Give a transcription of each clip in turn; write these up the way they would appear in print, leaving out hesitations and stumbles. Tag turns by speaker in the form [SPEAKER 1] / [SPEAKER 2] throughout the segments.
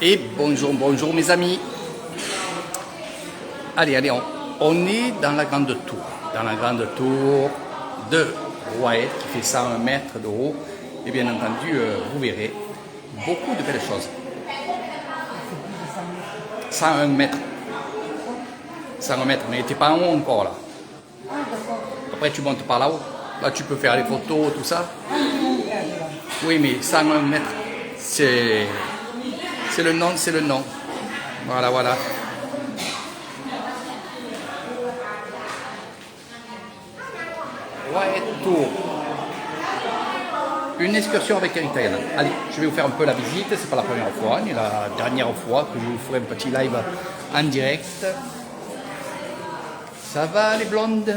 [SPEAKER 1] Et bonjour, bonjour mes amis. Allez, on est dans la grande tour. Dans la grande tour de Roae, qui fait 101 mètres de haut. Et bien entendu, vous verrez beaucoup de belles choses. 101 mètres. 101 mètres, mais tu n'es pas en haut encore là. Après tu montes par là-haut. Là tu peux faire les photos, tout ça. Oui, mais 101 mètres, c'est le nom, c'est le nom. Voilà. Ouais, tour. Une excursion avec Eric Taïan. Allez, je vais vous faire un peu la visite. C'est pas la première fois, ni la dernière fois que je vous ferai un petit live en direct. Ça va les blondes?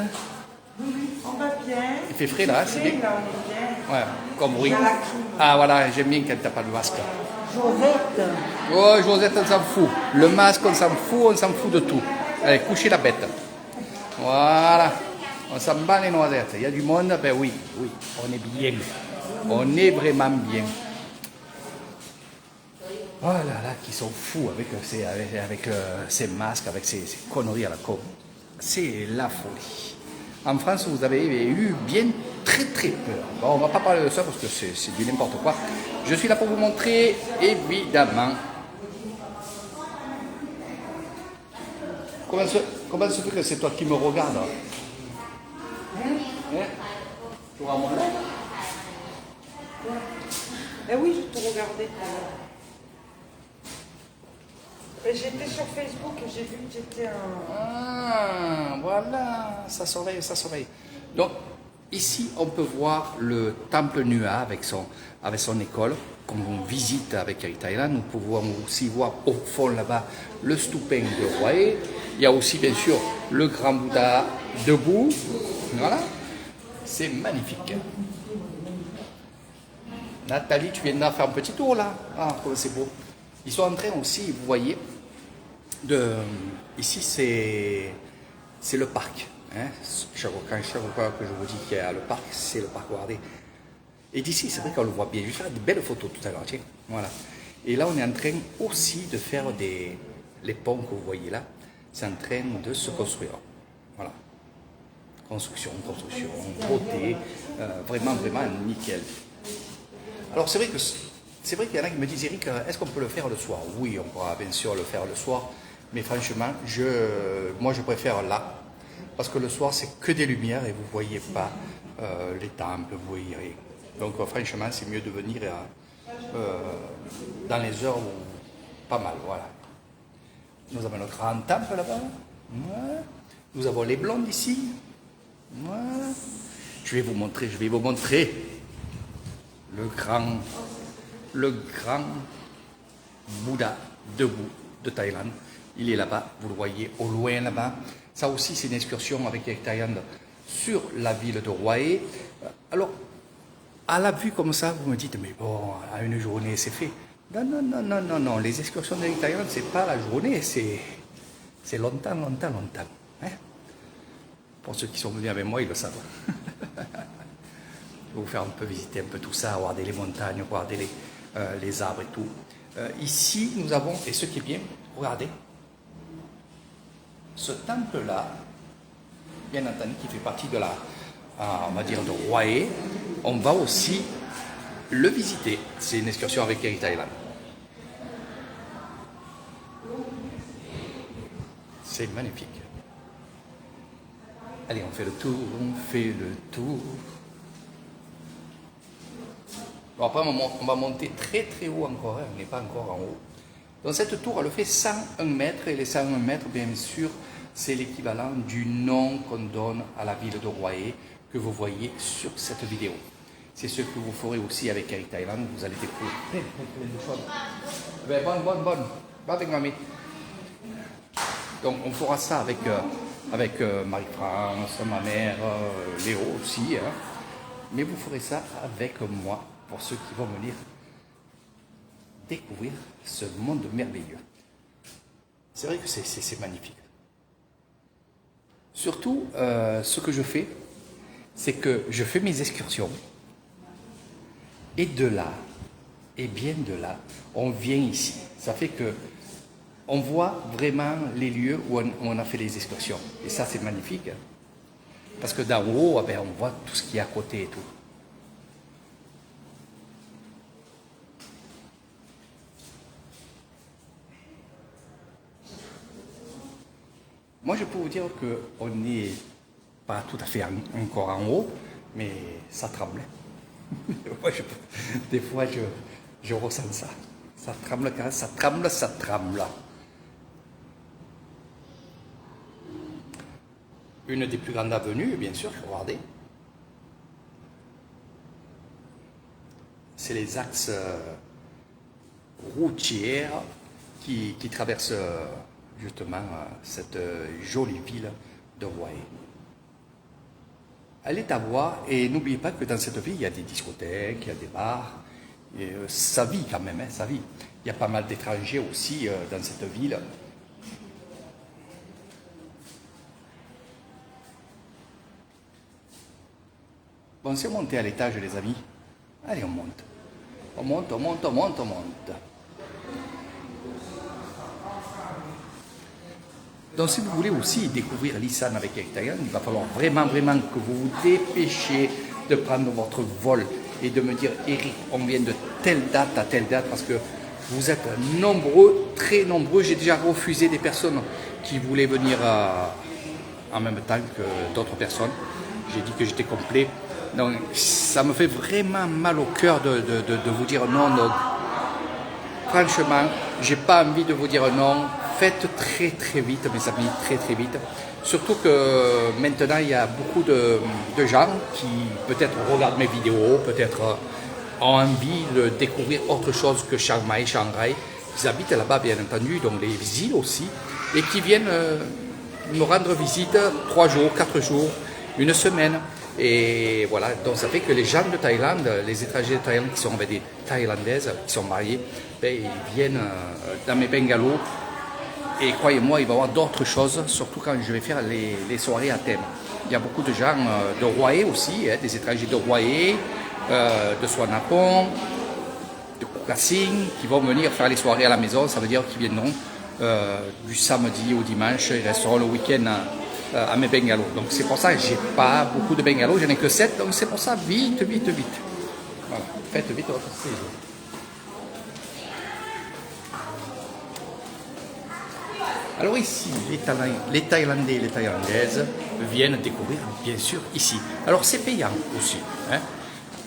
[SPEAKER 2] On va bien.
[SPEAKER 1] Il fait frais là, c'est bien.
[SPEAKER 2] Là, on est bien.
[SPEAKER 1] Ouais, comme oui. Ah voilà, j'aime bien quand t'as pas de masque.
[SPEAKER 2] Josette.
[SPEAKER 1] Oh, Josette, on s'en fout. Le masque, on s'en fout de tout. Allez, couchez la bête. Voilà. On s'en bat les noisettes. Il y a du monde, ben oui, on est bien. On est vraiment bien. Oh là là, qui sont fous avec ces masques, avec ces conneries à la con. C'est la folie. En France, vous avez eu bien très peur. Bon, on ne va pas parler de ça parce que c'est du n'importe quoi. Je suis là pour vous montrer, évidemment. Comment se fait que c'est toi qui me regardes? Tu vois moi là?
[SPEAKER 2] Eh oui, je te regardais tout à l'heure. J'étais sur Facebook et j'ai vu que tu étais un...
[SPEAKER 1] Ah, voilà, ça surveille. Donc, ici, on peut voir le temple Nua avec son école, comme on visite avec Eric Taïlan. Nous pouvons aussi voir au fond là-bas le Stoupin de Roae. Il y a aussi, bien sûr, le grand Bouddha debout. Voilà, c'est magnifique. Nathalie, tu viens de faire un petit tour là. Ah, comme c'est beau. Ils sont en train aussi, vous voyez, ici c'est le parc. Hein. Chaque fois que je vous dis qu'il y a le parc, c'est le parc Guardé. Et d'ici, c'est vrai qu'on le voit bien. Je vais faire de belles photos tout à l'heure. Tiens, voilà. Et là, on est en train aussi de faire les ponts que vous voyez là. C'est en train de se construire. Voilà. Construction, beauté, vraiment nickel. Alors c'est vrai qu'il y en a qui me disent, Eric, est-ce qu'on peut le faire le soir? Oui, on pourra bien sûr le faire le soir, mais franchement, moi je préfère là, parce que le soir c'est que des lumières et vous ne voyez pas les temples, vous voyez rien. Donc franchement, c'est mieux de venir dans les heures où pas mal, voilà. Nous avons notre grand temple là-bas, ouais. Nous avons les blondes ici, ouais. Je vais vous montrer le grand Bouddha debout de Thaïlande. Il est là-bas, vous le voyez au loin là-bas. Ça aussi, c'est une excursion avec Eric Thaïlande sur la ville de Roae. Alors, à la vue comme ça, vous me dites, mais bon, à une journée, c'est fait. Non. Les excursions d'Eric Thaïlande, c'est pas la journée, c'est longtemps. Hein? Pour ceux qui sont venus avec moi, ils le savent. Je vais vous faire un peu visiter un peu tout ça, regarder les montagnes, regarder les arbres et tout. Ici, nous avons, et ce qui est bien, regardez, ce temple-là, bien entendu, qui fait partie de on va dire, de Roae, on va aussi le visiter. C'est une excursion avec Eric Thaïlande. C'est magnifique. Allez, on fait le tour. Bon, après, on va monter très haut encore, hein. On n'est pas encore en haut. Donc cette tour, elle fait 101 mètres, et les 101 mètres, bien sûr, c'est l'équivalent du nom qu'on donne à la ville de Roae, que vous voyez sur cette vidéo. C'est ce que vous ferez aussi avec Eric Thaïlande, vous allez découvrir plein de choses. Ben, bonne, va avec mamie. Donc on fera ça avec Marie-France, ma mère, Léo aussi, hein. Mais vous ferez ça avec moi, pour ceux qui vont venir découvrir ce monde merveilleux. C'est vrai que c'est magnifique. Surtout, ce que je fais, c'est que je fais mes excursions. Et de là, Et bien de là, on vient ici. Ça fait que on voit vraiment les lieux où on a fait les excursions. Et ça, c'est magnifique. Parce que d'en haut, eh ben, on voit tout ce qui est à côté et tout. Moi, je peux vous dire qu'on n'est pas tout à fait encore en haut, mais ça tremble. Moi, des fois, je ressens ça. Ça tremble quand ça tremble, ça tremble. Une des plus grandes avenues, bien sûr, regardez. C'est les axes routiers qui traversent justement cette jolie ville de Roye. Elle est à voir et n'oubliez pas que dans cette ville, il y a des discothèques, il y a des bars. Et, ça vit quand même, hein, ça vit. Il y a pas mal d'étrangers aussi dans cette ville. Bon, c'est monter à l'étage, les amis. Allez, on monte. On monte, on monte, on monte, on monte. Donc, si vous voulez aussi découvrir l'Isan avec Eric Taïlan, il va falloir vraiment que vous vous dépêchiez de prendre votre vol et de me dire, Eric, on vient de telle date à telle date, parce que vous êtes nombreux, très nombreux. J'ai déjà refusé des personnes qui voulaient venir en même temps que d'autres personnes. J'ai dit que j'étais complet. Donc, ça me fait vraiment mal au cœur de vous dire non. Donc, franchement, j'ai pas envie de vous dire non. Faites très très vite, mes amis, très très vite. Surtout que maintenant, il y a beaucoup de gens qui peut-être regardent mes vidéos, peut-être ont envie de découvrir autre chose que Chiang Mai, Shanghai. Ils habitent là-bas, bien entendu, donc les îles aussi, et qui viennent me rendre visite 3 jours, 4 jours, une semaine. Et voilà, donc ça fait que les gens de Thaïlande, les étrangers de Thaïlande qui sont avec des Thaïlandaises, qui sont mariés, ben, ils viennent dans mes bungalows. Et croyez-moi, il va y avoir d'autres choses, surtout quand je vais faire les soirées à thème. Il y a beaucoup de gens de Roye aussi, hein, des étrangers de Roye, de Suvarnabhumi, de Koh Sing, qui vont venir faire les soirées à la maison. Ça veut dire qu'ils viendront du samedi au dimanche, ils resteront le week-end à mes bungalows. Donc c'est pour ça que j'ai pas beaucoup de bungalows, j'en ai que 7, donc c'est pour ça, vite. Voilà, faites vite votre séjour. Alors ici, les Thaïlandais et les Thaïlandaises viennent découvrir, bien sûr, ici. Alors c'est payant aussi. Hein.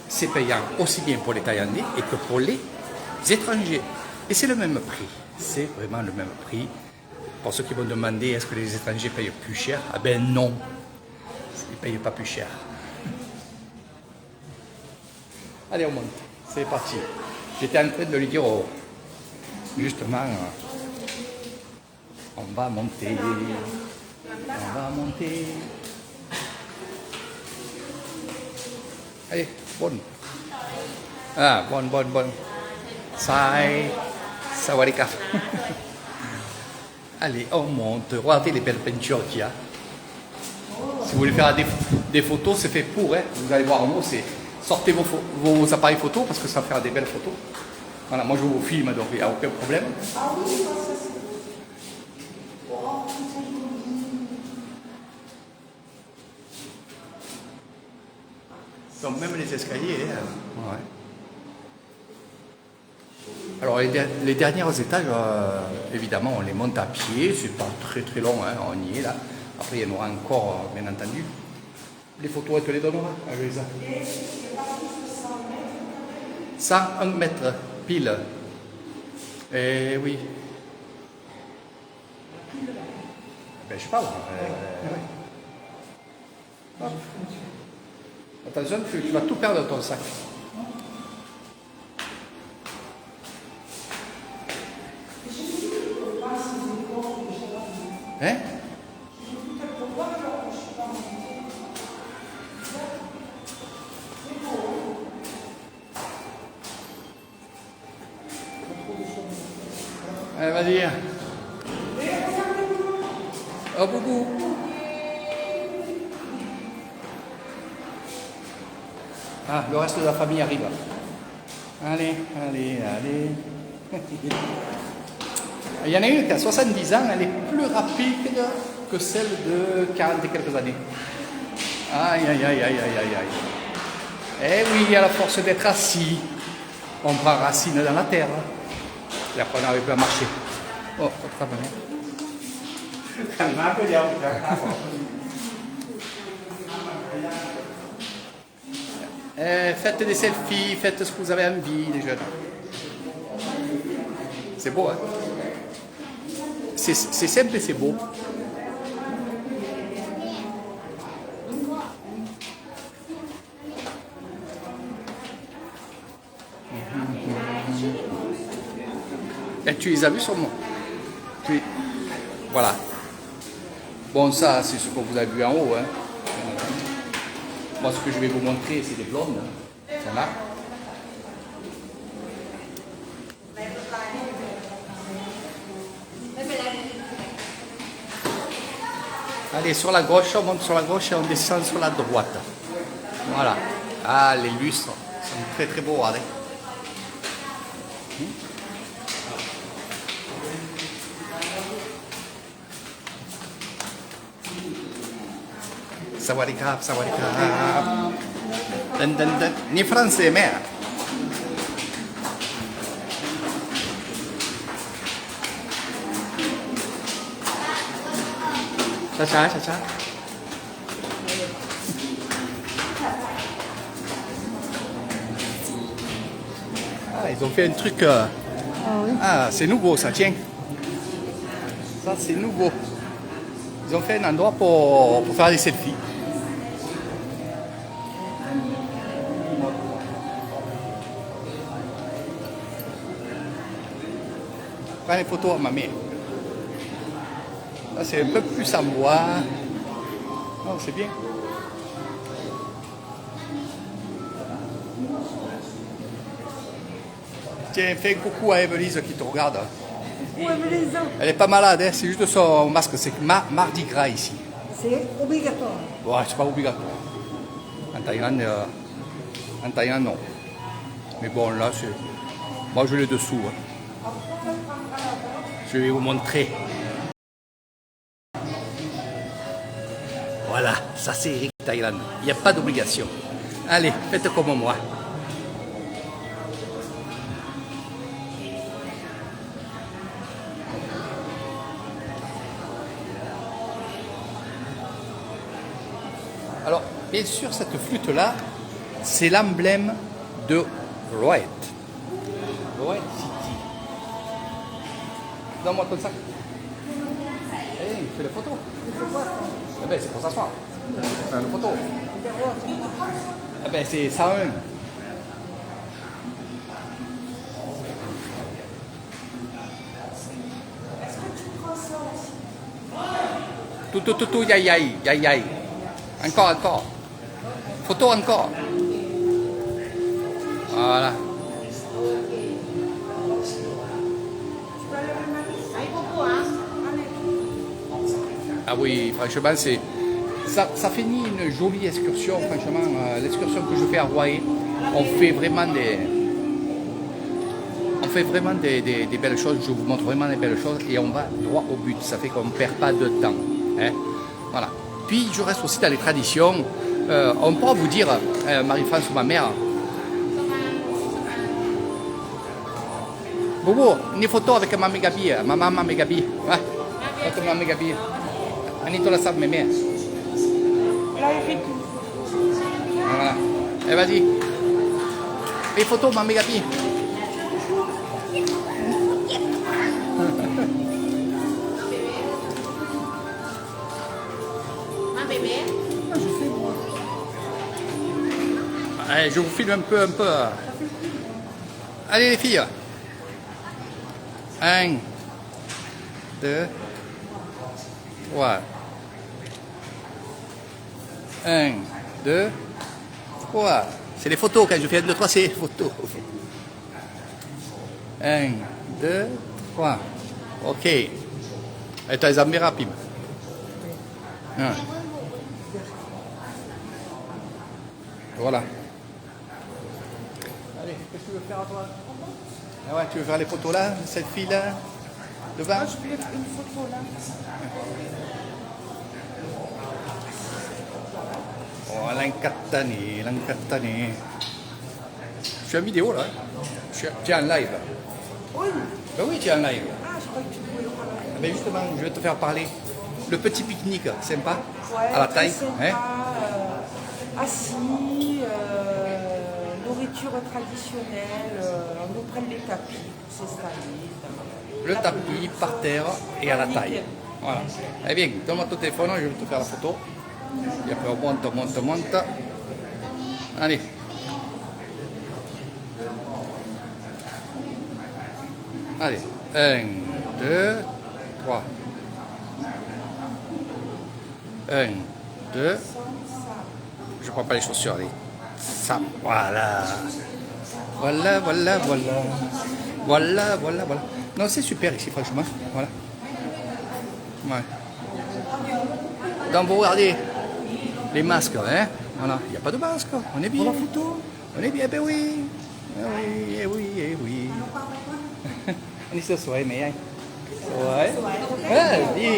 [SPEAKER 1] C'est payant aussi bien pour les Thaïlandais et que pour les étrangers. Et c'est le même prix. C'est vraiment le même prix. Pour ceux qui vont demander, est-ce que les étrangers payent plus cher? Ah ben non, ils ne payent pas plus cher. Allez, on monte. C'est parti. J'étais en train de lui dire, justement... on va monter. Allez, bonne. Ah, bonne. Sawadika. Allez, on monte. Regardez les belles peintures qu'il y a. Si vous voulez faire des photos, c'est fait pour. Hein. Vous allez voir en haut, sortez vos appareils photos parce que ça va faire des belles photos. Voilà, moi je vous filme, donc il n'y a aucun problème. Donc même les escaliers, ouais. Alors les derniers étages, évidemment, on les monte à pied, c'est pas très très long, hein, on y est là. Après, il y en aura encore, bien entendu. Les photos, elle te les donnera, Louisa. 101 mètres, pile. Eh oui. Ben, je sais pas. Attention, tu vas tout perdre dans ton sac. Hein? Allez, vas-y. Oh, boubou. Ah, le reste de la famille arrive. Allez, allez, allez. Il y en a une qui a 70 ans, elle est plus rapide que celle de 40 et quelques années. Aïe, aïe, aïe, aïe, aïe, aïe, aïe. Eh oui, à la force d'être assis, on prend racine dans la terre. Et après, on n'arrive plus à marcher. Oh, ça va bien. Faites des selfies, faites ce que vous avez envie, les jeunes. C'est beau, hein? C'est simple et c'est beau. Et tu les as vus sur moi. Voilà. Bon, ça, c'est ce que vous avez vu en haut. Hein. Moi, ce que je vais vous montrer, c'est des blondes. Elles sont là. Allez, sur la gauche, on monte sur la gauche et on descend sur la droite. Voilà. Ah, les lustres sont très très beaux, regardez. Sawadikap, sawadikap. Dan. Ni français, mais. Chacha. Ah, ils ont fait un truc. Ah, c'est nouveau, ça, tiens. Ça, c'est nouveau. Ils ont fait un endroit pour faire des selfies. Prends les photos à ma mère. Là, c'est un peu plus en bois. Non, c'est bien. Tiens, fais un coucou à Evelise qui te regarde. Elle est pas malade, hein? C'est juste son masque, c'est Mardi Gras ici.
[SPEAKER 2] C'est obligatoire.
[SPEAKER 1] Ouais, c'est pas obligatoire. En Thaïlande, non. Mais bon, là, c'est. Moi, je l'ai dessous. Hein. Je vais vous montrer. Voilà, ça c'est Eric Thaïlande. Il n'y a pas d'obligation. Allez, faites comme moi. Alors, bien sûr, cette flûte-là, c'est l'emblème de Roet. Roet City. Donne-moi ton sac. Hé, fais la photo. Eh ben, c'est pour s'asseoir. Faire une photo. Eh ben, c'est 101. Tout, yai. Encore. Photo encore. Voilà. Ah oui, franchement, ça finit une jolie excursion. Franchement, l'excursion que je fais à Roaé, on fait vraiment des belles choses. Je vous montre vraiment des belles choses et on va droit au but. Ça fait qu'on ne perd pas de temps. Hein. Voilà. Puis je reste aussi dans les traditions. On pourra vous dire, Marie-France ou ma mère, Bobo, une photo avec Mamie Gabi, maman Gabi. Ouais, avec Mamie Gabi. Anito la sabe, mémé.
[SPEAKER 2] Là, il fait tout.
[SPEAKER 1] Voilà. Et vas-y. Les photos, Mamie Gabi. Allez, je vous filme un peu. Allez les filles. 1, 2, 3. 1, 2, 3. C'est les photos, quand je fais 1, 2, 3, c'est les photos. 1, 2, 3. Ok. Et tu les as rapide. Voilà. Allez. Qu'est-ce que tu veux faire à toi? Ah ouais, tu veux faire les photos là, cette fille là, devant?
[SPEAKER 2] Ah, je voulais une photo là.
[SPEAKER 1] Oh, l'incatané, l'incatané. Je suis en vidéo là. Tu es en live.
[SPEAKER 2] Oui.
[SPEAKER 1] Ben oui, tu es en live.
[SPEAKER 2] Ah, je croyais que tu pouvais le parler.
[SPEAKER 1] Mais justement, je vais te faire parler. Le petit pique-nique, sympa,
[SPEAKER 2] Ouais,
[SPEAKER 1] à la
[SPEAKER 2] très
[SPEAKER 1] taille.
[SPEAKER 2] sympa,
[SPEAKER 1] Hein?
[SPEAKER 2] assis, nourriture traditionnelle, on nous prenne les tapis pour s'installer.
[SPEAKER 1] Le tapis par terre et à la taille.
[SPEAKER 2] Nickel.
[SPEAKER 1] Voilà. Eh bien, donne-moi ton téléphone, je vais te faire la photo. Et après on monte, monte, monte. Allez. Allez. 1, 2, 3. 1, 2. Je prends pas les chaussures, allez. Ça, voilà. Voilà, voilà, voilà. Voilà, voilà, voilà. Non, c'est super ici, franchement. Voilà. Ouais. Donc, vous regardez les masques, hein. Voilà. Il n'y a pas de masque. On est bien.
[SPEAKER 2] Pour la photo.
[SPEAKER 1] On est bien, ben oui. Eh oui, eh oui, eh oui. อันนี้เสื้อสวยไหมไอ้สวยดี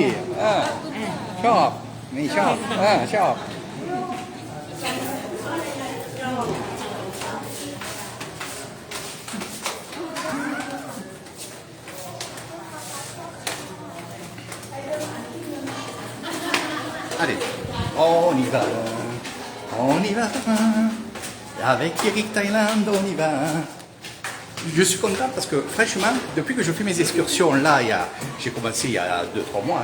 [SPEAKER 1] ชอบนี่ชอบชอบ Allez, on y va, on y va, avec Eric Thailand, on y va. Je suis content parce que franchement, depuis que je fais mes excursions là, j'ai commencé il y a 2-3 mois,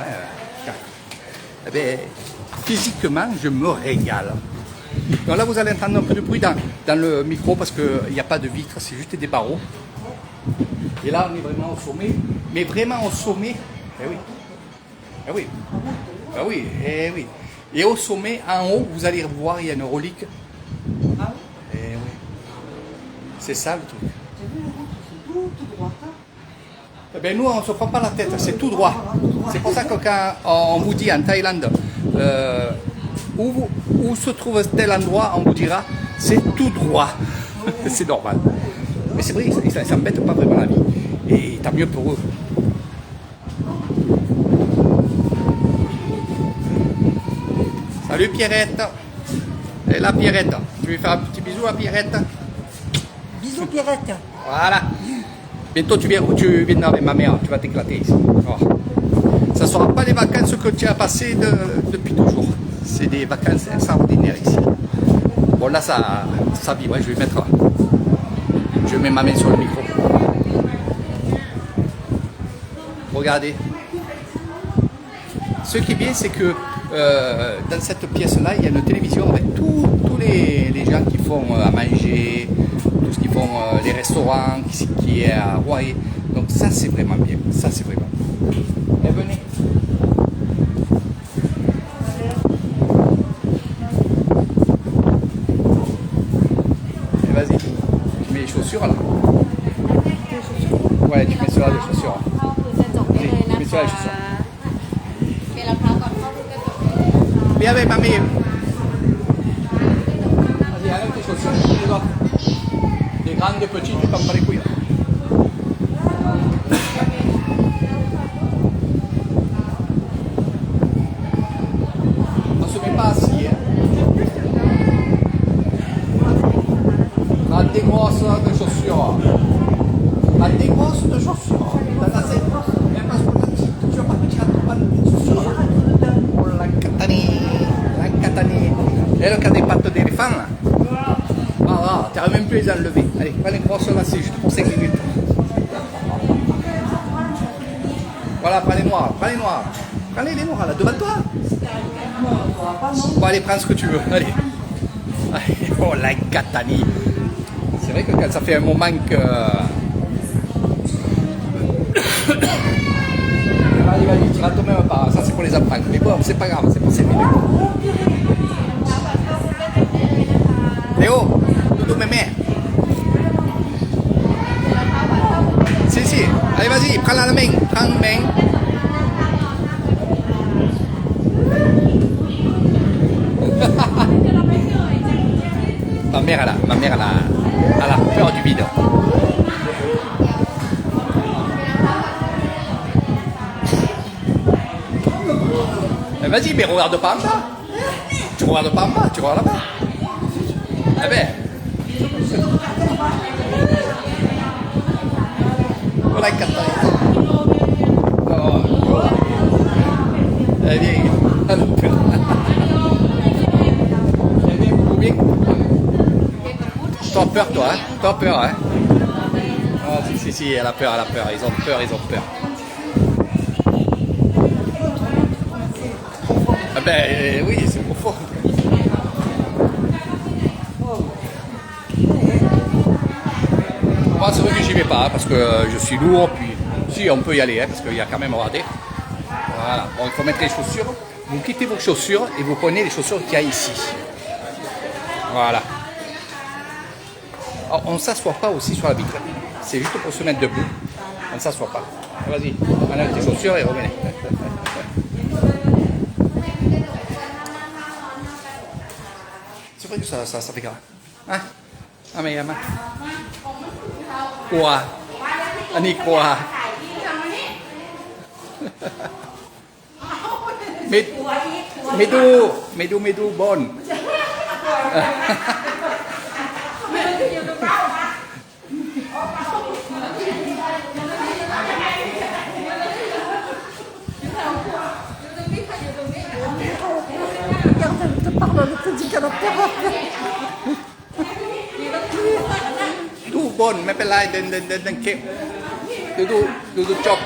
[SPEAKER 1] eh bien, physiquement, je me régale. Donc là, vous allez entendre un peu de bruit dans le micro parce qu'il n'y a pas de vitre, c'est juste des barreaux. Et là, on est vraiment au sommet, mais vraiment au sommet, eh oui, eh oui. Ah oui, eh oui. Et au sommet, en haut, vous allez voir, il y a une relique.
[SPEAKER 2] Ah oui.
[SPEAKER 1] Eh oui. C'est ça le truc.
[SPEAKER 2] J'ai vu le route, c'est tout droit. Hein.
[SPEAKER 1] Eh bien, nous, on ne se prend pas la tête, c'est tout droit. C'est pour ça que quand on vous dit en Thaïlande où se trouve tel endroit, on vous dira c'est tout droit. C'est normal. Mais c'est vrai, ça ne s'embête pas vraiment la vie. Et tant mieux pour eux. Salut Pierrette. Et la Pierrette. Tu veux faire un petit bisou à Pierrette?
[SPEAKER 2] Bisous Pierrette.
[SPEAKER 1] Voilà. Bientôt tu viendras avec ma mère, tu vas t'éclater ici. Oh. Ça ne sera pas les vacances que tu as passées depuis toujours. C'est des vacances extraordinaires ici. Bon là ça vibre, je mets ma main sur le micro. Regardez. Ce qui est bien, c'est que dans cette pièce-là, il y a une télévision avec tous les gens qui font à manger, tout ce qui font les restaurants, qui est à Royer. Donc ça, c'est vraiment bien. Ça, c'est vraiment bien. Et venez. Et vas-y. Tu mets les chaussures là. Ouais, tu mets cela les chaussures.
[SPEAKER 3] เข้าคือจะจบได้เลยนะคะเป็นรองเท้าก่อนเข้าคือจะจบได้เลยนะคะ
[SPEAKER 1] Viens avec ma mère. Vas-y, enlève tes chaussures, les autres. Des grandes, des petites, tu t'en bats les couilles. On se met pas assis. Hein. Prends des grosses de chaussures. Prends des grosses de chaussures. T'as assez grosses. Même parce que tu vas pas te tirer à ton chaussures. Oh la catanie. La catanie. Et le cas des pattes d'éléphant là. Voilà, tu n'arrives même plus à les enlever. Allez, prends les grosses là, c'est juste pour 5 minutes. Voilà, prends les noirs, prends les noirs. Prends les noirs là, devant toi. Bon, allez, prends ce que tu veux. Allez. Oh la catanie. C'est vrai que quand ça fait un moment que. Allez, vas-y, tu rates même pas. Ça, c'est pour les enfants. Mais bon, c'est pas grave, c'est pour 5 minutes. Léo, doudou mémé. Si. Allez, vas-y, prends la main. Prends la main. Ma mère, elle a à la peur du vide. Eh, vas-y, mais regarde pas en bas. Tu regardes pas en bas, tu regardes là-bas. Eh ben. Voilà, eh bien, eh bien, beaucoup bien. T'as peur, toi, hein? T'as peur, hein? Ah, si, elle a peur, elle a peur. Ils ont peur, ils ont peur. Ah ben, oui, c'est profond. Moi, c'est vrai que j'y vais pas, hein, parce que je suis lourd, puis si, on peut y aller, hein, parce qu'il y a quand même regardez. Voilà, bon, il faut mettre les chaussures. Vous quittez vos chaussures et vous prenez les chaussures qu'il y a ici. Voilà. Alors, on ne s'assoit pas aussi sur la vitre. C'est juste pour se mettre debout. On ne s'assoit pas. Vas-y, enlève tes chaussures et revenez. C'est vrai que ça fait grave. Hein? Ah, mais Yama. Quoi? Annie, quoi? Medu, bonne.
[SPEAKER 2] Regarde, elle te parle, elle te dit qu'elle a peur.
[SPEAKER 1] Du bonne, mais pas là, d'un kéo. Du chop.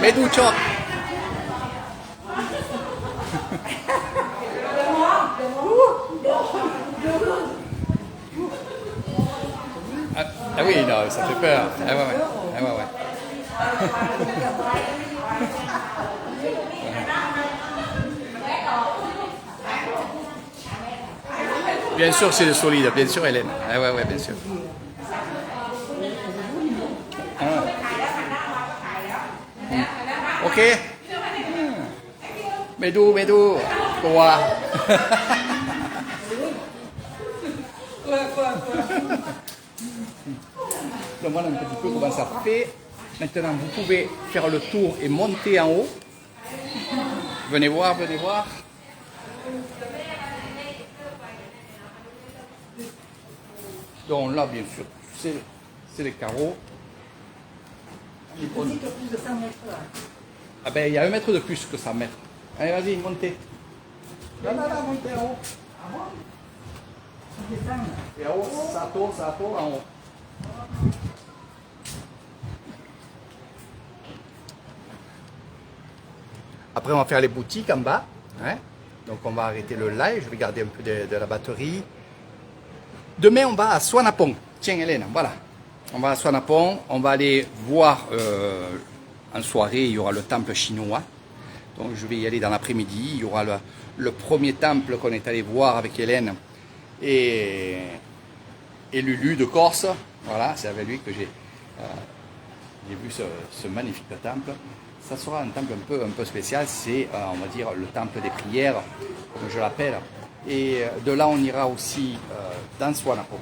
[SPEAKER 1] Mais du chop. Ah oui, non, ça fait peur. Ah ouais. Bien sûr, c'est le solide, bien sûr, Hélène. Ah ouais, bien sûr. Ok. Medu, quoi? Donc voilà un petit peu comment ça fait. Maintenant, vous pouvez faire le tour et monter en haut. Venez voir. Donc là, bien sûr, c'est les carreaux.
[SPEAKER 2] Tu dis que plus de 100 mètres.
[SPEAKER 1] Ah ben, il y a 1 mètre de plus que 100 mètres. Allez, vas-y, montez. Là, montez en haut.
[SPEAKER 2] Ah bon? Tu descends.
[SPEAKER 1] Et en haut, ça tourne en haut. Après, on va faire les boutiques en bas. Hein? Donc, on va arrêter le live. Je vais garder un peu de la batterie. Demain, on va à Swanapong. Tiens, Hélène, voilà. On va à Swanapong. On va aller voir en soirée, il y aura le temple chinois. Donc, je vais y aller dans l'après-midi. Il y aura le premier temple qu'on est allé voir avec Hélène et Lulu de Corse. Voilà, c'est avec lui que j'ai vu ce magnifique temple. Ça sera un temple un peu spécial, c'est, on va dire, le temple des prières, comme je l'appelle. Et de là, on ira aussi dans Swanapong.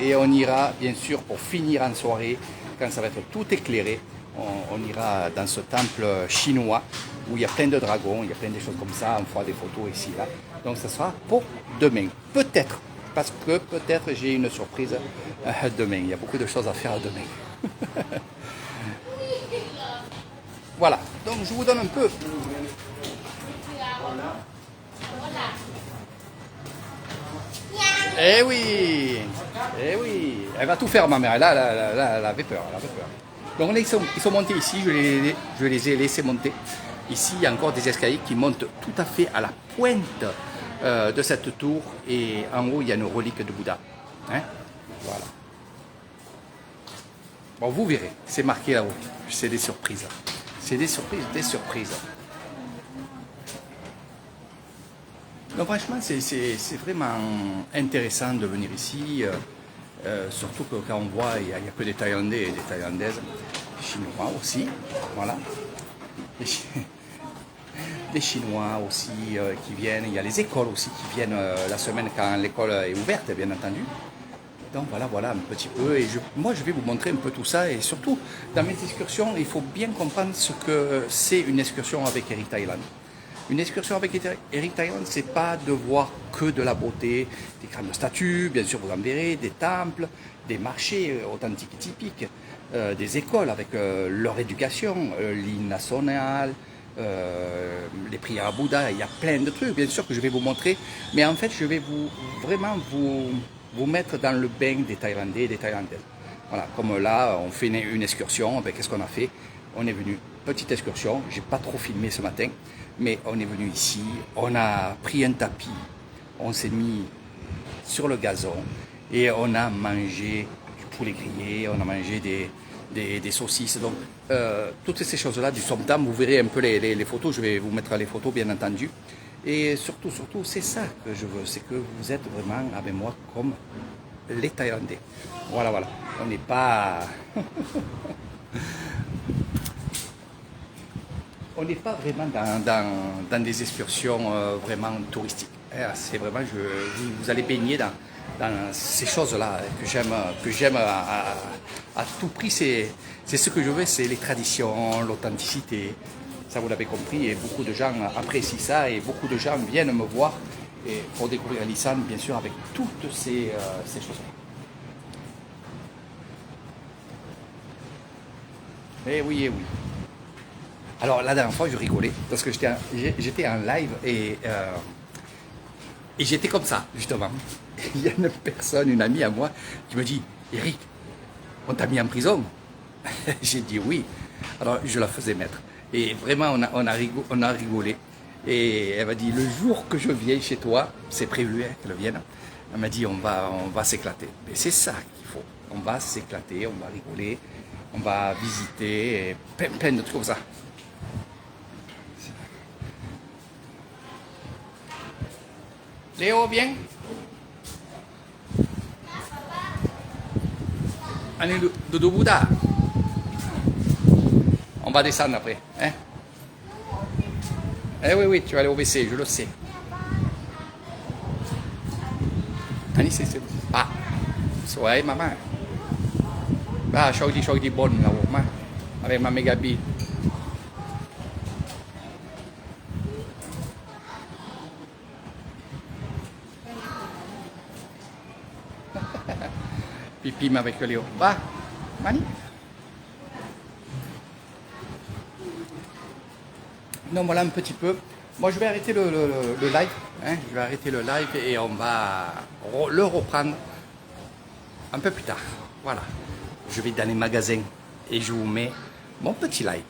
[SPEAKER 1] Et on ira, bien sûr, pour finir en soirée, quand ça va être tout éclairé, on ira dans ce temple chinois, où il y a plein de dragons, il y a plein de choses comme ça, on fera des photos ici, là. Donc ça sera pour demain, peut-être, parce que peut-être j'ai une surprise demain. Il y a beaucoup de choses à faire demain. Voilà, donc je vous donne un peu. Eh oui, elle va tout faire, ma mère. Elle avait peur, Donc là, ils sont montés ici, je les ai laissés monter. Ici, il y a encore des escaliers qui montent tout à fait à la pointe de cette tour. Et en haut, il y a une relique de Bouddha. Hein, voilà. Bon, vous verrez, c'est marqué là-haut. C'est des surprises. C'est des surprises. Donc franchement, c'est vraiment intéressant de venir ici. Surtout que quand on voit, il n'y a que des Thaïlandais et des Thaïlandaises. Chinois aussi. Voilà. des Chinois aussi qui viennent, il y a les écoles aussi qui viennent la semaine quand l'école est ouverte, bien entendu. Donc voilà un petit peu, et moi je vais vous montrer un peu tout ça, et surtout dans mes excursions, il faut bien comprendre ce que c'est une excursion avec Eric Thailand. Une excursion avec Eric Thailand, c'est pas de voir que de la beauté, des grandes statues, bien sûr vous en verrez, des temples, des marchés authentiques et typiques, des écoles avec leur éducation, l'hymne national, les prières à Bouddha, il y a plein de trucs bien sûr que je vais vous montrer, mais en fait je vais vraiment vous mettre dans le bain des Thaïlandais et des Thaïlandaises. Voilà, comme là on fait une excursion, ben, qu'est-ce qu'on a fait? On est venu, petite excursion, j'ai pas trop filmé ce matin, mais on est venu ici, on a pris un tapis, on s'est mis sur le gazon et on a mangé du poulet grillé, on a mangé des saucisses, donc toutes ces choses-là, du somtam, vous verrez un peu les photos, je vais vous mettre les photos bien entendu. Et surtout, c'est ça que je veux, c'est que vous êtes vraiment avec moi comme les Thaïlandais. Voilà, on n'est pas... on n'est pas vraiment dans des excursions vraiment touristiques. C'est vraiment, vous allez baigner dans ces choses-là que j'aime à tout prix. C'est ce que je veux, c'est les traditions, l'authenticité. Ça, vous l'avez compris, et beaucoup de gens apprécient ça, et beaucoup de gens viennent me voir et pour découvrir l'Isan, bien sûr, avec toutes ces choses-là. Eh oui. Alors, la dernière fois, je rigolais, parce que j'étais en live, et j'étais comme ça, justement. Il y a une personne, une amie à moi, qui me dit « Eric, on t'a mis en prison ?» J'ai dit oui. Alors, je la faisais mettre. Et vraiment, on a rigolé. Et elle m'a dit, le jour que je viens chez toi, c'est prévu qu'elle vienne, elle m'a dit, on va s'éclater. Mais c'est ça qu'il faut. On va s'éclater, on va rigoler, on va visiter, et plein de trucs comme ça. Léo, viens. Allez, Dodo Bouddha. On va descendre après. Hein? Eh oui, tu vas aller au WC, je le sais. Allez, c'est... Ah, soirée, maman. Ah, choc bonne là-haut, avec ma mégabi. Pipi avec Léo. Va, Mani. Donc voilà un petit peu. Moi je vais arrêter le live. Hein, je vais arrêter le live et on va le reprendre un peu plus tard. Voilà. Je vais dans les magasins et je vous mets mon petit live.